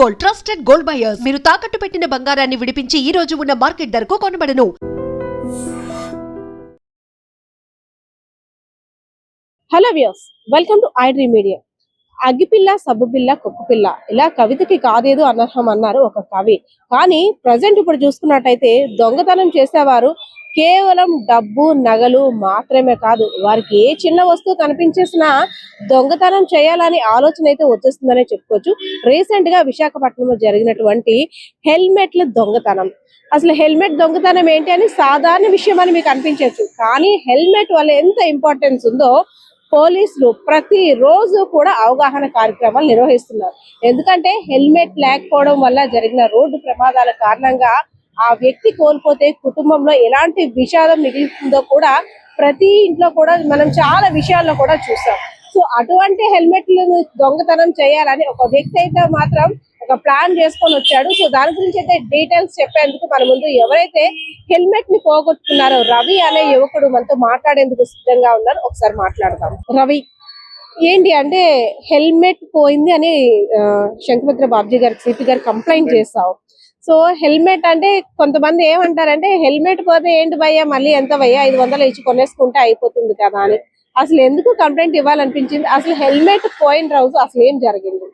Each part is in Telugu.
Gold, trusted gold buyers. మీరు తాకట్టు పెట్టిన బంగారాన్ని విడిపించి ఈ రోజు ఉన్న మార్కెట్ ధరకు కొనబడను. Hello viewers, welcome to iDream Media. అగ్గిపిల్ల, సబ్బుపిల్ల, కుక్కపిల్ల ఇలా కవితకి కాదేదో అనర్హం అన్నారు ఒక కవి. కానీ ప్రజెంట్ ఇప్పుడు చూసుకున్నట్టయితే దొంగతనం చేసేవారు కేవలం డబ్బు, నగలు మాత్రమే కాదు, వారికి ఏ చిన్న వస్తువు కనిపించేసినా దొంగతనం చేయాలని ఆలోచన అయితే వచ్చేస్తుందనే చెప్పుకోవచ్చు. రీసెంట్ గా విశాఖపట్నంలో జరిగినటువంటి హెల్మెట్ల దొంగతనం. అసలు హెల్మెట్ దొంగతనం ఏంటి అని సాధారణ విషయం అని మీకు అనిపించవచ్చు, కానీ హెల్మెట్ వల్ల ఎంత ఇంపార్టెన్స్ ఉందో పోలీసులు ప్రతి రోజు కూడా అవగాహన కార్యక్రమాలు నిర్వహిస్తున్నారు. ఎందుకంటే హెల్మెట్ లేకపోవడం వల్ల జరిగిన రోడ్డు ప్రమాదాల కారణంగా ఆ వ్యక్తి కోల్పోతే కుటుంబంలో ఎలాంటి విషాదం మిగులుతుందో కూడా ప్రతి ఇంట్లో కూడా మనం చాలా విషయాల్లో కూడా చూసాం. సో అటువంటి హెల్మెట్లను దొంగతనం చేయాలని ఒక వ్యక్తి అయితే మాత్రం ఒక ప్లాన్ చేసుకొని వచ్చాడు. సో దాని గురించి అయితే డీటెయిల్స్ చెప్పేందుకు మన ముందు ఎవరైతే హెల్మెట్ ని పోగొట్టుకున్నారో రవి అనే యువకుడు మనతో మాట్లాడేందుకు సిద్ధంగా ఉన్నారు. ఒకసారి మాట్లాడదాం. రవి, ఏంటి అంటే హెల్మెట్ పోయింది అని శంకరభద్ర బాబ్జీ గారు, సిపి గారు కంప్లైంట్ చేస్తావు. సో హెల్మెట్ అంటే కొంతమంది ఏమంటారంటే హెల్మెట్ పోతే ఏంటి భయ్యా, మళ్ళీ ఎంత భయ్యా, 500 ఇచ్చి కొనేసుకుంటే అయిపోతుంది కదా అని. అసలు ఎందుకు కంప్లైంట్ ఇవ్వాలనిపించింది? అసలు హెల్మెట్ పోయిన రోజు అసలు ఏం జరిగింది?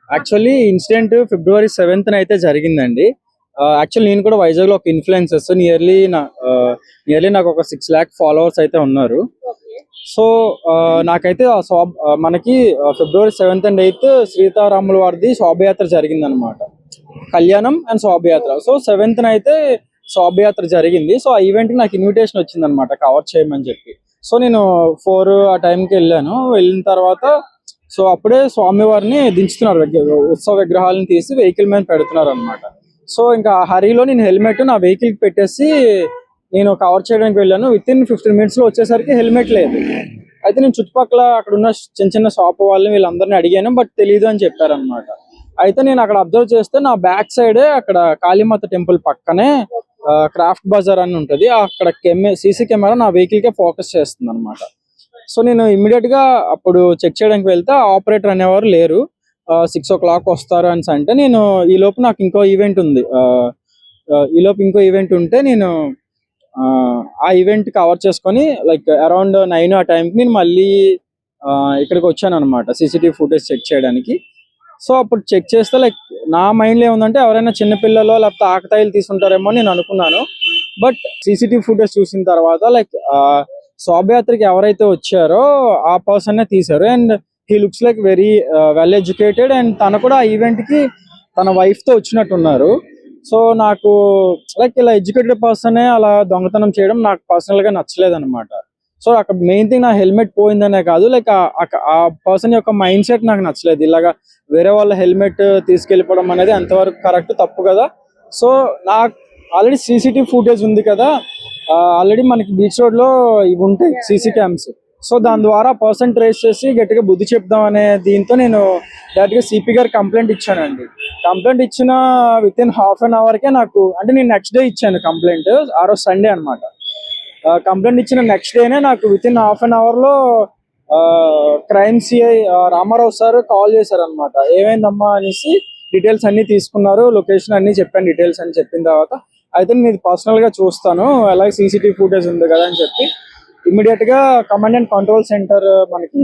యాక్చువల్లీ ఇన్సిడెంట్ February 7th అయితే జరిగిందండి. యాక్చువల్లీ నేను కూడా వైజాగ్ లో ఒక ఇన్ఫ్లుయెన్సర్స్ నియర్లీ నాకు ఒక 6 lakh ఫాలోవర్స్ అయితే ఉన్నారు. సో నాకైతే మనకి February 7th and 8th సీతారాముల వారిది శోభయాత్ర జరిగింది అనమాట. కళ్యాణం అండ్ శోభయాత్ర. సో 7th అయితే శోభయాత్ర జరిగింది. సో ఆ ఈవెంట్ కి నాకు ఇన్విటేషన్ వచ్చింది అనమాట, కవర్ చేయమని చెప్పి. సో నేను 4 ఆ టైంకి వెళ్ళాను. వెళ్ళిన తర్వాత సో అప్పుడే స్వామివారిని దించుతున్నారు, ఉత్సవ విగ్రహాలను తీసి వెహికల్ మీద పెడుతున్నారు అనమాట. సో ఇంకా హరిలో నేను హెల్మెట్ నా వెహికల్ కి పెట్టేసి నేను కవర్ చేయడానికి వెళ్ళాను. వితిన్ 15 minutes లో వచ్చేసరికి హెల్మెట్ లేదు. అయితే నేను చుట్టుపక్కల అక్కడ ఉన్న చిన్న షాప్ వాళ్ళని వీళ్ళందరినీ అడిగాను, బట్ తెలియదు అని చెప్పారనమాట. అయితే నేను అక్కడ అబ్జర్వ్ చేస్తే నా బ్యాక్ సైడే అక్కడ కాళీమాత టెంపుల్ పక్కనే క్రాఫ్ట్ బజార్ అని ఉంటది, అక్కడ సీసీ కెమెరా నా వెహికల్ కే ఫోకస్ చేస్తుంది అనమాట. సో నేను ఇమ్మీడియట్ గా అప్పుడు చెక్ చేయడానికి వెళ్తే ఆపరేటర్ అనేవారు లేరు. 6 o'clock వస్తారు అని అంటే నేను ఈ లోపు నాకు ఇంకో ఈవెంట్ ఉంది. ఉంటే నేను ఆ ఈవెంట్ కవర్ చేసుకొని లైక్ అరౌండ్ 9 ఆ టైంకి నేను మళ్ళీ ఇక్కడికి వచ్చాను అనమాట, సీసీటీవీ ఫుటేజ్ చెక్ చేయడానికి. సో అప్పుడు చెక్ చేస్తే లైక్ నా మైండ్లో ఏముందంటే ఎవరైనా చిన్నపిల్లలో లేకపోతే ఆకతాయిలు తీసుకుంటారేమో నేను అనుకున్నాను. బట్ సీసీటీవీ ఫుటేజ్ చూసిన తర్వాత లైక్ శోభయాత్రకి ఎవరైతే వచ్చారో ఆ పర్సన్ తీశారు. And he looks like very well educated. And తను కూడా ఆ ఈవెంట్ కి తన వైఫ్ తో వచ్చినట్టున్నారు. సో నాకు లైక్ ఇలా ఎడ్యుకేటెడ్ పర్సనే అలా దొంగతనం చేయడం నాకు పర్సనల్ గా నచ్చలేదు అనమాట. సో అక్కడ మెయిన్ థింగ్ నా హెల్మెట్ పోయిందనే కాదు, లైక్ ఆ పర్సన్ యొక్క మైండ్ సెట్ నాకు నచ్చలేదు. ఇలాగా వేరే వాళ్ళ హెల్మెట్ తీసుకెళ్ళిపోవడం అనేది అంతవరకు కరెక్ట్, తప్పు కదా. సో నాకు ఆల్రెడీ సీసీటీవీ ఫుటేజ్ ఉంది కదా, ఆల్రెడీ మనకి బీచ్ రోడ్ లో ఇవి ఉంటాయి సీసీ క్యామ్స్. సో దాని ద్వారా పర్సన్ ట్రేస్ చేసి గట్టిగా బుద్ధి చెప్దాం అనే దీంతో నేను డైరెక్ట్ గా సిపి గారు కంప్లైంట్ ఇచ్చానండి. కంప్లైంట్ ఇచ్చిన వితిన్ ½ an hour కే నాకు, అంటే నేను నెక్స్ట్ డే ఇచ్చాను కంప్లైంట్, ఆ రోజు సండే అనమాట. కంప్లైంట్ ఇచ్చిన నెక్స్ట్ డేనే నాకు వితిన్ ½ an hour లో crime CI Ramarao sir call చేశారు అనమాట. ఏమైందమ్మా అనేసి డీటెయిల్స్ అన్ని తీసుకున్నారు, లొకేషన్ అన్ని చెప్పాను. డీటెయిల్స్ అని చెప్పిన తర్వాత అయితే నేను ఇది పర్సనల్ గా చూస్తాను, అలాగే సీసీటీవీ ఫుటేజ్ ఉంది కదా అని చెప్పి ఇమ్మీడియట్ గా కమాండ్ అండ్ కంట్రోల్ సెంటర్ మనకి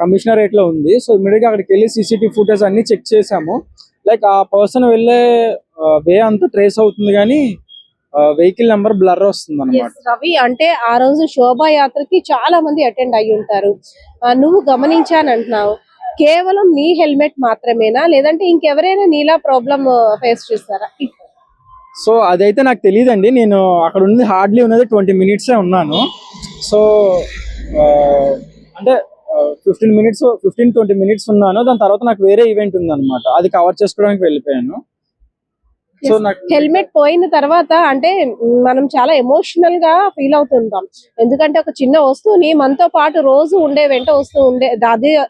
కమిషనరేట్ లో ఉంది. సో ఇమ్మీడియట్ గా అక్కడికి వెళ్ళి సీసీటీవీ ఫుటేజ్ అన్ని చెక్ చేసాము. లైక్ ఆ పర్సన్ వెళ్ళే వే అంతా ట్రేస్ అవుతుంది, కానీ వెహికల్ నెంబర్ బ్లర్ వస్తుంది అనమాట. రవి, అంటే ఆ రోజు శోభాయాత్రకి చాలా మంది అటెండ్ అయ్యి ఉంటారు, నువ్వు గమనించాను అంటున్నావు. కేవలం నీ హెల్మెట్ మాత్రమేనా, లేదంటే ఇంకెవరైనా నీలా ప్రాబ్లం ఫేస్ చేస్తారా? సో అదైతే నాకు తెలియదండి. నేను అక్కడ ఉన్నది హార్డ్లీ ఉన్నది 20 minutes ఉన్నాను. సో అంటే 15-20 minutes ఉన్నాను. దాని తర్వాత నాకు వేరే ఈవెంట్ ఉంది అనమాట, అది కవర్ చేసుకోవడానికి వెళ్ళిపోయాను. సో నాకు హెల్మెట్ పోయిన తర్వాత అంటే మనం చాలా ఎమోషనల్ గా ఫీల్ అవుతుంటాం. ఎందుకంటే ఒక చిన్న వస్తువుని మనతో పాటు రోజు వెంట వస్తూ ఉండే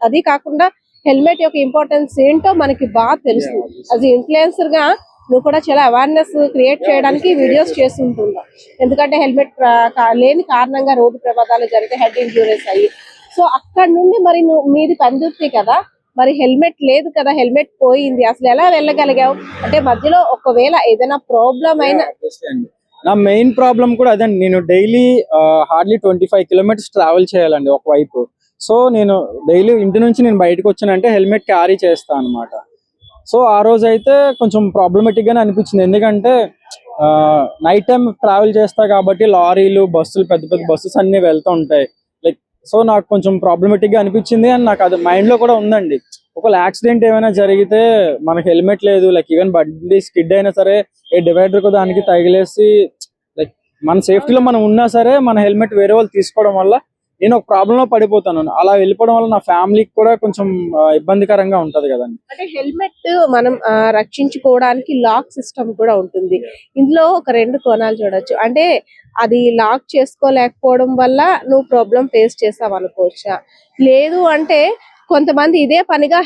అది కాకుండా హెల్మెట్ యొక్క ఇంపార్టెన్స్ ఏంటో మనకి బాగా తెలుసు. అది ఇన్ఫ్లుయెన్సర్ గా నువ్వు కూడా చాలా అవేర్నెస్ క్రియేట్ చేయడానికి వీడియోస్ చేస్తుంటున్నావు. ఎందుకంటే హెల్మెట్ లేని కారణంగా రోడ్డు ప్రమాదాలు జరిగితే హెడ్ ఇంజూరీస్ అయ్యి. సో అక్కడ నుండి మరి మీది కందుర్తి కదా, మరి హెల్మెట్ లేదు కదా, హెల్మెట్ పోయింది, అసలు ఎలా వెళ్ళగలిగావు? అంటే మధ్యలో ఒకవేళ ఏదైనా ప్రాబ్లం అయినా నా మెయిన్ ప్రాబ్లం కూడా అదండి. నేను డైలీ హార్డ్లీ 25 కిలోమీటర్స్ ట్రావెల్ చేయాలండి ఒకవైపు. సో నేను డైలీ ఇంటి నుంచి నేను బయటకు వచ్చానంటే హెల్మెట్ క్యారీ చేస్తాను అనమాట. సో ఆ రోజు అయితే కొంచెం ప్రాబ్లమేటిక్ గానే అనిపించింది, ఎందుకంటే నైట్ టైం ట్రావెల్ చేస్తా కాబట్టి లారీలు, బస్సులు, పెద్ద పెద్ద బస్సెస్ అన్ని వెళ్తూ ఉంటాయి. లైక్ సో నాకు కొంచెం ప్రాబ్లమేటిక్ గా అనిపించింది. అండ్ నాకు అది మైండ్ లో కూడా ఉందండి, ఒకవేళ యాక్సిడెంట్ ఏమైనా జరిగితే మనకి హెల్మెట్ లేదు, లైక్ ఈవెన్ బండి స్కిడ్ అయినా సరే ఏ డివైడర్ కు దానికి తగిలేసి లైక్ మన సేఫ్టీలో మనం ఉన్నా సరే మన హెల్మెట్ వేరే వాళ్ళు తీసుకోవడం వల్ల నేను ఒక ప్రాబ్లం లో పడిపోతాను. అలా వెళ్ళిపోవడం వల్ల నా ఫ్యామిలీకి కూడా కొంచెం ఇబ్బందికరంగా ఉంటది కదండి. అంటే హెల్మెట్ మనం రక్షించుకోవడానికి లాక్ సిస్టమ్ కూడా ఉంటుంది. ఇందులో ఒక రెండు కోణాలు చూడొచ్చు. అంటే అది లాక్ చేసుకోలేకపోవడం వల్ల నువ్వు ప్రాబ్లం ఫేస్ చేసావు అనుకోవచ్చా? లేదు అంటే కొంతమంది ఇదే పనిగా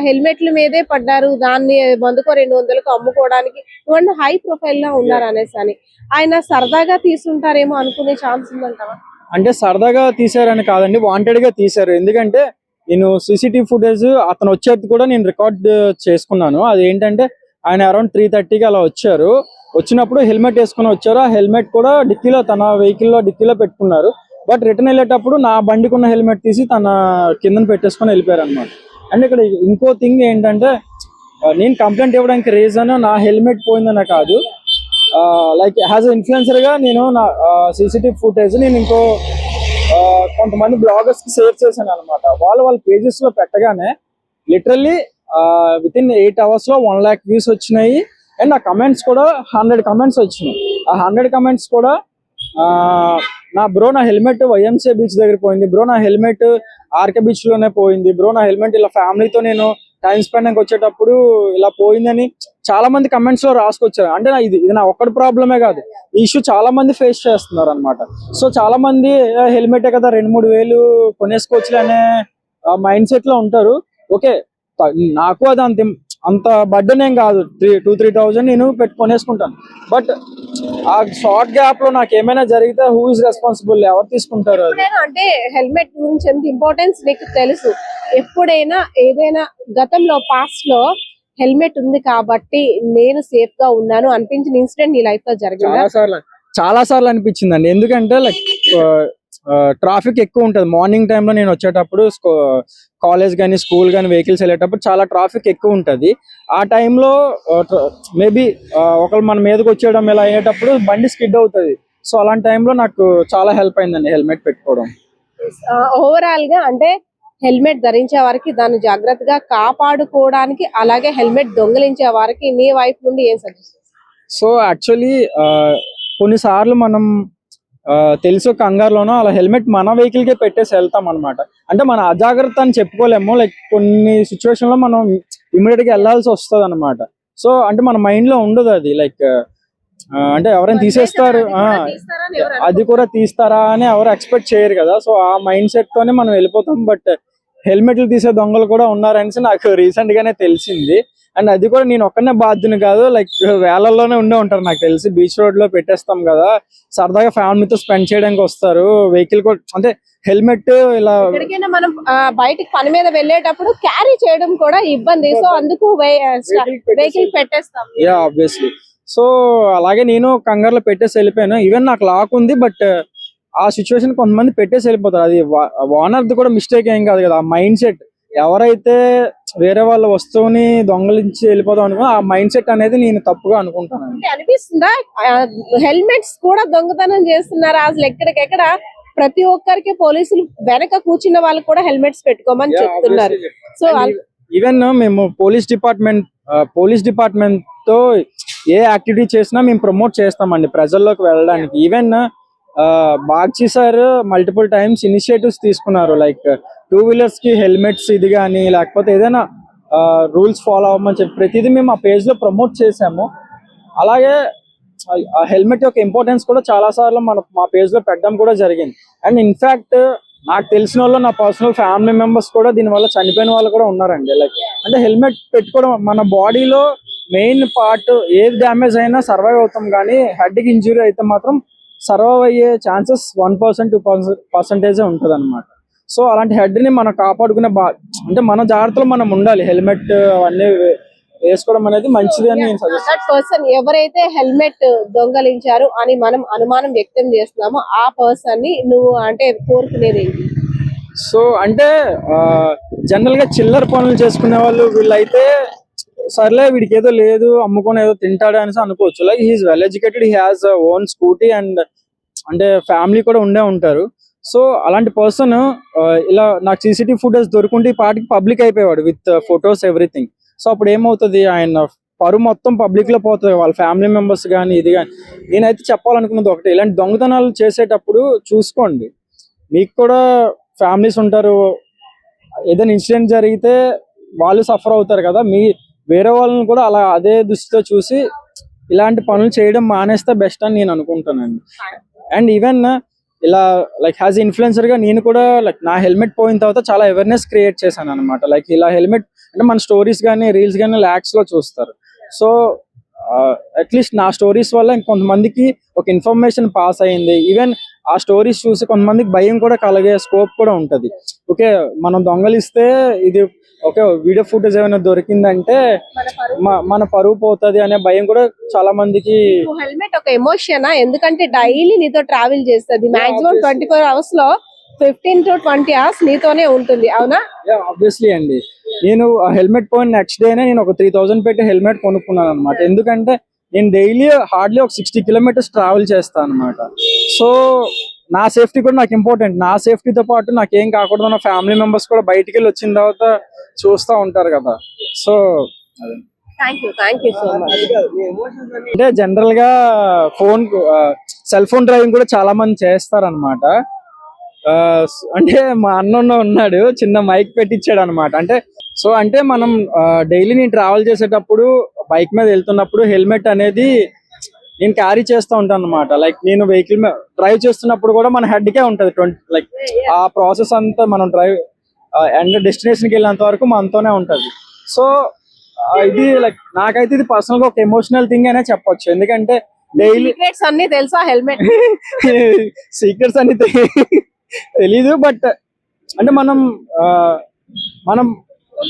హెల్మెట్ల మీదే పడ్డారు, దాన్ని వందకో 200కు అమ్ముకోవడానికి ఇవన్నీ హై ప్రొఫైల్ లో ఉన్నారు అనేసి అని ఆయన సరదాగా తీసుంటారేమో అనుకునే ఛాన్స్ ఉందంటావా? అంటే సరదాగా తీసారని కాదండి, వాంటెడ్ గా తీశారు. ఎందుకంటే నేను సీసీటీవీ ఫుటేజ్ అతను వచ్చేది కూడా నేను రికార్డ్ చేసుకున్నాను. అది ఏంటంటే ఆయన అరౌండ్ 3:30కి అలా వచ్చారు. వచ్చినప్పుడు హెల్మెట్ వేసుకుని వచ్చారు. ఆ హెల్మెట్ కూడా డిక్కీలో, తన వెహికల్లో డిక్కీలో పెట్టుకున్నారు. బట్ రిటర్న్ వెళ్ళేటప్పుడు నా బండికి ఉన్న హెల్మెట్ తీసి తన కింద పెట్టేసుకొని వెళ్ళిపోయారు అనమాట. అండ్ ఇక్కడ ఇంకో థింగ్ ఏంటంటే నేను కంప్లైంట్ ఇవ్వడానికి రీజన్ నా హెల్మెట్ పోయిందనే కాదు, లైక్ యాజ్ ఇన్ఫ్లుయెన్సర్ గా నేను నా సీసీటీవీ ఫుటేజ్ నేను కొంతమంది బ్లాగర్స్ కి షేర్ చేశాను అనమాట. వాళ్ళ పేజెస్ లో పెట్టగానే లిటరల్లీ విత్ ఇన్ 8 hours లో 1 lakh వ్యూస్ వచ్చినాయి. అండ్ ఆ కమెంట్స్ కూడా 100 కమెంట్స్ వచ్చినాయి. ఆ 100 కమెంట్స్ కూడా నా హెల్మెట్ వైఎంసీ బీచ్ దగ్గర పోయింది బ్రో, నా హెల్మెట్ ఆర్కే బీచ్ లోనే పోయింది బ్రో, నా హెల్మెట్ ఇలా ఫ్యామిలీతో నేను టైం స్పెండ్ వచ్చేటప్పుడు ఇలా పోయిందని చాలా మంది కమెంట్స్ లో రాసుకొచ్చారు. అంటే ఇది నా ఒక్కడి ప్రాబ్లమే కాదు, ఈ ఇష్యూ చాలా మంది ఫేస్ చేస్తున్నారు అనమాట. సో చాలా మంది హెల్మెటే కదా 2-3 వేలు కొనేసుకోవచ్చు అనే మైండ్ సెట్ లో ఉంటారు. ఓకే, నాకు అది అంత బర్డెన్ ఏం కాదు, 2-3 thousand నేను కొనేసుకుంటాను. బట్ ఆ షార్ట్ గ్యాప్ లో నాకు ఏమైనా జరిగితే హూ ఇస్ రెస్పాన్సిబుల్, ఎవరు తీసుకుంటారు? అంటే హెల్మెట్ గురించి ఎంత ఇంపార్టెన్స్ నీకు తెలుసు. ఎప్పుడైనా ఏదైనా గతంలో పాస్ట్ లో హెల్మెట్ ఉంది కాబట్టి నేను సేఫ్ గా ఉన్నాను అనిపించిన ఇన్సిడెంట్ నీ లైఫ్ లో జరిగిందా? చాలా సార్లు అనిపించిందండి. ఎందుకంటే లైక్ ట్రాఫిక్ ఎక్కువ ఉంటది మార్నింగ్ టైంలో. నేను వచ్చేటప్పుడు కాలేజ్ కానీ స్కూల్ కానీ వెహికల్స్ వెళ్ళేటప్పుడు చాలా ట్రాఫిక్ ఎక్కువ ఉంటది. ఆ టైంలో మేబీ ఒకళ్ళు మన మీదకి వచ్చేయడం ఇలా అయ్యేటప్పుడు బండి స్కిడ్ అవుతుంది. సో అలాంటి టైంలో నాకు చాలా హెల్ప్ అయిందండి హెల్మెట్ పెట్టుకోవడం. ఓవరాల్ గా అంటే హెల్మెట్ ధరించే వారికి దాన్ని జాగ్రత్తగా కాపాడుకోవడానికి, అలాగే హెల్మెట్ దొంగిలించే వారికి నీ వైపు నుండి ఏం సజెషన్? సో యాక్చువల్లీ కొన్నిసార్లు మనం తెలుసు కంగారులోనో అలా హెల్మెట్ మన వెహికల్ కే పెట్టేసి వెళ్తాం అనమాట. అంటే మన అజాగ్రత్త అని చెప్పుకోలేము, లైక్ కొన్ని సిచ్యువేషన్ లో మనం ఇమీడియట్ గా వెళ్లాల్సి వస్తుంది అనమాట. సో అంటే మన మైండ్ లో ఉండదు అది, లైక్ అంటే ఎవరైనా తీసేస్తారు, అది కూడా తీస్తారా అని ఎవరు ఎక్స్పెక్ట్ చేయరు కదా. సో ఆ మైండ్ సెట్ తోనే మనం వెళ్ళిపోతాం. బట్ హెల్మెట్లు తీసే దొంగలు కూడా ఉన్నారనేసి నాకు రీసెంట్ గానే తెలిసింది. అండ్ అది కూడా నేను ఒక్కనే బాధ్యుని కాదు, లైక్ వేలల్లోనే ఉండే ఉంటారు నాకు తెలిసి. బీచ్ రోడ్ లో పెట్టేస్తాం కదా, సరదాగా ఫ్యామిలీతో స్పెండ్ చేయడానికి వస్తారు. వెహికల్ కూడా అంటే హెల్మెట్ ఇలా మనం బయటికి పని మీద వెళ్ళేటప్పుడు క్యారీ చేయడం కూడా ఇబ్బంది. సో అందుకు వెహికల్ పెట్టేస్తాం. Yeah obviously. సో అలాగే నేను కంగారులో పెట్టేసి వెళ్ళిపోయాను. ఈవెన్ నాకు లాక్ ఉంది, బట్ ఆ సిచ్యువేషన్ కొంతమంది పెట్టేసి వెళ్ళిపోతారు. అది ఓనర్ది కూడా మిస్టేక్ ఏం కాదు కదా, ఆ మైండ్ సెట్. ఎవరైతే వేరే వాళ్ళ వస్తువుని దొంగలించి వెళ్ళిపోదాం అనుకో, ఆ మైండ్ సెట్ అనేది నేను తప్పుగా అనుకుంటాను. అనిపిస్తుందా హెల్మెట్స్ కూడా దొంగతనం చేస్తున్నారు అసలు ఎక్కడికెక్కడ? ప్రతి ఒక్కరికి పోలీసులు వెనక కూర్చున్న వాళ్ళకి కూడా హెల్మెట్స్ పెట్టుకోమని చెప్తున్నారు. సో ఈవెన్ మేము పోలీస్ డిపార్ట్మెంట్ తో ఏ యాక్టివిటీ చేసినా మేము ప్రమోట్ చేస్తామండి ప్రజల్లోకి వెళ్ళడానికి. Even Bagchi sir multiple times initiatives తీసుకున్నారు, లైక్ 2-wheelers కి హెల్మెట్స్ ఇది కానీ, లేకపోతే ఏదైనా రూల్స్ ఫాలో అవ్వమని చెప్పి ప్రతిదీ మేము ఆ పేజ్ లో ప్రమోట్ చేసాము. అలాగే ఆ హెల్మెట్ యొక్క ఇంపార్టెన్స్ కూడా చాలా సార్లు మా పేజ్ లో పెట్టడం కూడా జరిగింది. అండ్ ఇన్ఫాక్ట్ నాకు తెలిసిన వాళ్ళు, నా పర్సనల్ ఫ్యామిలీ మెంబర్స్ కూడా దీనివల్ల చనిపోయిన వాళ్ళు కూడా ఉన్నారండి. లైక్ అంటే హెల్మెట్ పెట్టుకోవడం మన బాడీలో మెయిన్ పార్ట్, ఏది డ్యామేజ్ అయినా సర్వైవ్ అవుతాం, కానీ హెడ్ కి ఇంజురీ అయితే మాత్రం సర్వైవ్ అయ్యే ఛాన్సెస్ 1%-2% ఉంటుంది అనమాట. సో అలాంటి హెడ్ ని మనం కాపాడుకునే అంటే మన జాగ్రత్తలో మనం ఉండాలి. హెల్మెట్ అవన్నీ వేసుకోవడం అనేది మంచిది అని నేను సజెస్ట్. దట్ పర్సన్ ఎవరైతే హెల్మెట్ దొంగలించారు అని మనం అనుమానం వ్యక్తం చేస్తున్నామో ఆ పర్సన్ ని నువ్వు అంటే కోరుకునేది ఏంటి? సో అంటే జనరల్ గా చిల్లర పనులు చేసుకునే వాళ్ళు వీళ్ళైతే సర్లే వీడికి ఏదో లేదు అమ్ముకొని ఏదో తింటాడు అనేసి అనుకోవచ్చు. Like he is well educated, he has own scooty and అంటే ఫ్యామిలీ కూడా ఉండే ఉంటారు. సో అలాంటి పర్సన్ ఇలా నాకు సీసీటీవీ ఫుటేజ్ దొరుకుంటే ఈ పాటికి పబ్లిక్ అయిపోయాడు విత్ ఫొటోస్ ఎవ్రీథింగ్. సో అప్పుడు ఏమవుతుంది, ఆయన పరువు మొత్తం పబ్లిక్ లో పోతుంది, వాళ్ళ ఫ్యామిలీ మెంబర్స్ కానీ ఇది కానీ. నేనైతే చెప్పాలనుకున్నది ఒకటి, ఇలాంటి దొంగతనాలు చేసేటప్పుడు చూసుకోండి, మీకు కూడా ఫ్యామిలీస్ ఉంటారు, ఏదైనా ఇన్సిడెంట్ జరిగితే వాళ్ళు సఫర్ అవుతారు కదా, వేరే వాళ్ళని కూడా అలా అదే దృష్టితో చూసి ఇలాంటి పనులు చేయడం మానేస్తే బెస్ట్ అని నేను అనుకుంటానండి. అండ్ ఈవెన్ ఇలా లైక్ యాజ్ ఇన్ఫ్లుయెన్సర్ గా నేను కూడా లైక్ నా హెల్మెట్ పోయిన తర్వాత చాలా అవేర్నెస్ క్రియేట్ చేశాను అనమాట. లైక్ ఇలా హెల్మెట్ అంటే మన స్టోరీస్ కానీ రీల్స్ కానీ ల్యాక్స్ లో చూస్తారు. సో అట్లీస్ట్ నా స్టోరీస్ వల్ల ఇంకొంతమందికి ఒక ఇన్ఫర్మేషన్ పాస్ అయ్యింది. ఈవెన్ ఆ స్టోరీస్ చూసి కొంతమందికి భయం కూడా కలిగే స్కోప్ కూడా ఉంటది. ఓకే, మనం దొంగలిస్తే ఇది ఓకే వీడియో ఫుటేజ్ ఏమైనా దొరికిందంటే మన పరువు పోతుంది అనే భయం కూడా చాలా మందికి. హెల్మెట్ ఒక ఎమోషన్, ఎందుకంటే డైలీ నీతో ట్రావెల్ చేస్తుంది, మాక్సిమం 24 hours లో 15 to 20 hours నీతోనే ఉంటుంది, అవునా? ఆబ్వియస్లీ అండి, నేను ఆ హెల్మెట్ పోయిన నెక్స్ట్ డేనే నేను ఒక 3000 పెట్టి హెల్మెట్ కొనుక్కున్నాను అనమాట. ఎందుకంటే నేను డైలీ హార్డ్లీ ఒక 60 kilometers ట్రావెల్ చేస్తాను అనమాట. సో నా సేఫ్టీ కూడా నాకు ఇంపార్టెంట్. నా సేఫ్టీతో పాటు నాకేం కాకూడదు, నా ఫ్యామిలీ మెంబర్స్ కూడా బయటికి వెళ్ళి వచ్చిన తర్వాత చూస్తూ ఉంటారు కదా. సో అదే. Thank you so much. అంటే జనరల్ గా సెల్ ఫోన్ డ్రైవింగ్ కూడా చాలా మంది చేస్తారనమాట. అంటే మా అన్న ఉన్నాడు, చిన్న మైక్ పెట్టించాడు అనమాట. అంటే మనం డైలీ నేను ట్రావెల్ చేసేటప్పుడు బైక్ మీద వెళ్తున్నప్పుడు హెల్మెట్ అనేది నేను క్యారీ చేస్తూ ఉంటాను అనమాట. లైక్ నేను వెహికల్ మీద డ్రైవ్ చేస్తున్నప్పుడు కూడా మన హెడ్ కే ఉంటది. లైక్ ఆ ప్రాసెస్ అంతా మనం డ్రైవ్ అండ్ డెస్టినేషన్ కి వెళ్ళేంత వరకు మనతోనే ఉంటది. సో ఇది లైక్ నాకైతే ఇది పర్సనల్ గా ఒక ఎమోషనల్ థింగ్ అనే చెప్పొచ్చు. ఎందుకంటే డైలీ సీక్రెట్స్ అన్ని తెలుసా హెల్మెట్? సీక్రెట్స్ అన్ని తెలీదు, బట్ అంటే మనం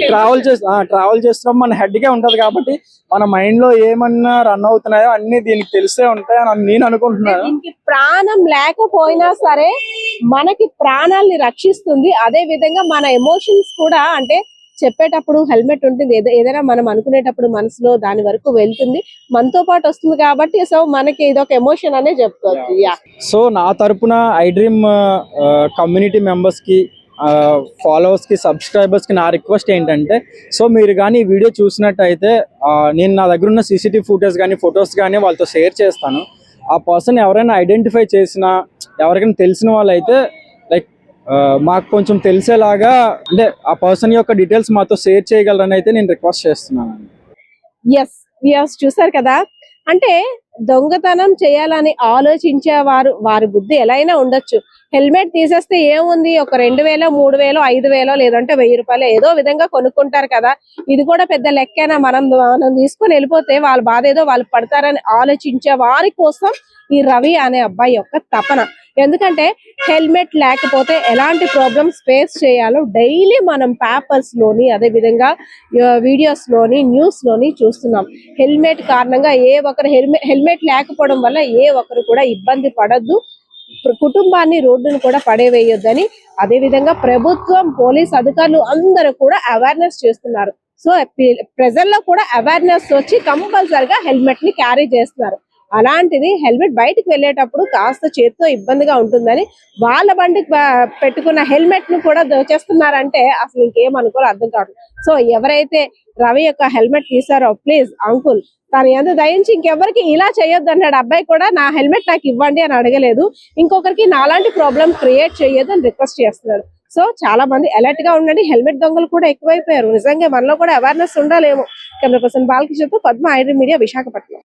ట్రావెల్ చేస్తున్నాం, మన హెడ్ కే ఉంటది కాబట్టి మన మైండ్ లో ఏమన్నా రన్ అవుతున్నాయో అన్ని దీనికి తెలిసే ఉంటాయి అని నేను అనుకుంటున్నాను. దీనికి ప్రాణం లేకపోయినా సరే మనకి ప్రాణాలని రక్షిస్తుంది. అదే విధంగా మన ఎమోషన్స్ కూడా, అంటే చెప్పేటప్పుడు హెల్మెట్ ఉంటుంది, ఏదైనా మనం అనుకునేటప్పుడు మనసులో దాని వరకు వెళ్తుంది, మనతో పాటు వస్తుంది కాబట్టి సో మనకి ఇదొక ఎమోషన్ అనే చెప్పుకోవచ్చు. సో నా తరపున ఐ డ్రీమ్ కమ్యూనిటీ మెంబర్స్ కి, ఫాలోవర్స్ కి, సబ్స్క్రైబర్స్ కి నా రిక్వెస్ట్ ఏంటంటే, సో మీరు కానీ ఈ వీడియో చూసినట్టయితే నేను నా దగ్గర ఉన్న సీసీటీవీ ఫుటేజ్ కానీ ఫొటోస్ కానీ వాళ్ళతో షేర్ చేస్తాను. ఆ పర్సన్ ఎవరైనా ఐడెంటిఫై చేసినా, ఎవరికైనా తెలిసిన వాళ్ళైతే లైక్ మాకు కొంచెం తెలిసేలాగా అంటే ఆ పర్సన్ యొక్క డీటెయిల్స్ మాతో షేర్ చేయగలరని అయితే నేను రిక్వెస్ట్ చేస్తున్నాను. ఎస్, చూసారు కదా, అంటే దొంగతనం చేయాలని ఆలోచించే వారి బుద్ధి ఎలా అయినా ఉండొచ్చు. హెల్మెట్ తీసేస్తే ఏముంది, ఒక 2000, 3000, 5000 లేదంటే 1000 రూపాయలు ఏదో విధంగా కొనుక్కుంటారు కదా, ఇది కూడా పెద్ద లెక్కైనా. మనం తీసుకొని వెళ్ళిపోతే వాళ్ళ బాధ ఏదో వాళ్ళు పడతారని ఆలోచించే వారి కోసం ఈ రవి అనే అబ్బాయి యొక్క తపన. ఎందుకంటే హెల్మెట్ లేకపోతే ఎలాంటి ప్రాబ్లమ్స్ ఫేస్ చేయాలో డైలీ మనం పేపర్స్ లోని, అదే విధంగా వీడియోస్ లోని, న్యూస్ లోని చూస్తున్నాం. హెల్మెట్ కారణంగా హెల్మెట్ లేకపోవడం వల్ల ఏ ఒక్కరు కూడా ఇబ్బంది పడద్దు, కుటుంబాన్ని రోడ్డును కూడా పడేవేయొద్దని అదే విధంగా ప్రభుత్వం, పోలీస్ అధికారులు అందరూ కూడా అవేర్నెస్ చేస్తున్నారు. సో ప్రజల్లో కూడా అవేర్నెస్ వచ్చి కంపల్సరిగా హెల్మెట్ ని క్యారీ చేస్తున్నారు. అలాంటిది హెల్మెట్ బయటకు వెళ్ళేటప్పుడు కాస్త చేత్తో ఇబ్బందిగా ఉంటుందని వాళ్ళ బండికి పెట్టుకున్న హెల్మెట్ ను కూడా దోచేస్తున్నారంటే అసలు ఇంకేమనుకోవాలో అర్థం కావట్లేదు. సో ఎవరైతే రవి యొక్క హెల్మెట్ తీసారో ప్లీజ్ అంకుల్ తను ఎంత దయించి ఇంకెవరికి ఇలా చేయొద్దు అన్నాడు. అబ్బాయి కూడా నా హెల్మెట్ నాకు ఇవ్వండి అని అడగలేదు, ఇంకొకరికి నాలాంటి ప్రాబ్లం క్రియేట్ చేయొద్దు అని రిక్వెస్ట్ చేస్తున్నాడు. సో చాలా మంది అలర్ట్ గా ఉండండి, హెల్మెట్ దొంగలు కూడా ఎక్కువైపోయారు. నిజంగా మనలో కూడా అవేర్నెస్ ఉండాలేమో. కెమెరా పర్సన్ బాలకృష్ణతో Padma, iDream Media, Visakhapatnam.